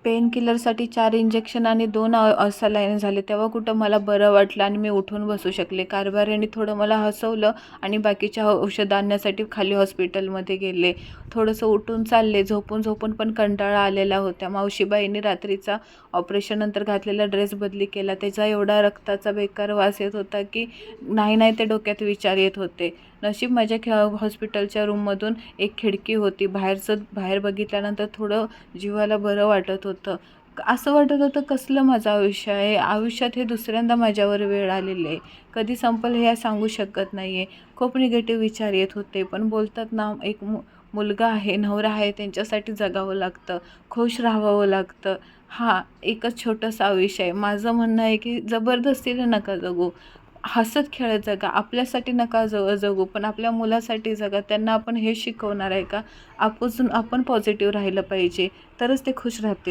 Pen किलरसाठी 4 injection आणि 2 saline झाले. तेव्हा कुठं मला बरं वाटलं आणि मी उठून बसू शकले. कारभाऱ्याने थोडं मला हसवलं आणि बाकीच्या औषधं आणण्यासाठी खाली हॉस्पिटलमध्ये गेले. थोडंसं उठून चालले. झोपून पण कंटाळा आलेला होता. मावशीबाईंनी रात्रीचा ऑपरेशननंतर घातलेला ड्रेस बदली केला. त्याचा एवढा रक्ताचा बेकार वास येत होता की नाही ते डोक्यात विचार येत होते. नशीब माझ्या हॉस्पिटलच्या रूममधून एक खिडकी होती. बाहेर बघितल्यानंतर थोडं जीवाला बरं वाटत होतं. असं वाटत होतं कसलं माझं आयुष्य आहे. आयुष्यात हे दुसऱ्यांदा माझ्यावर वेळ आलेली आहे. कधी संपेल हे सांगू शकत नाही आहे. खूप निगेटिव्ह विचार येत होते. पण बोलतात ना, एक मुलगा आहे, नवरा आहे, त्यांच्यासाठी जगावं लागतं, खुश राहावं लागतं. एकच छोटंसं आयुष्य आहे. माझं म्हणणं आहे की जबरदस्तीने नका जगू. हसत खेळत जगा. आपल्यासाठी नका जगू, पण आपल्या मुलासाठी जगा. त्यांना आपण हे शिकवणार आहे का? आपण पॉझिटिव्ह राहिलं पाहिजे, तरच ते खुश राहतील.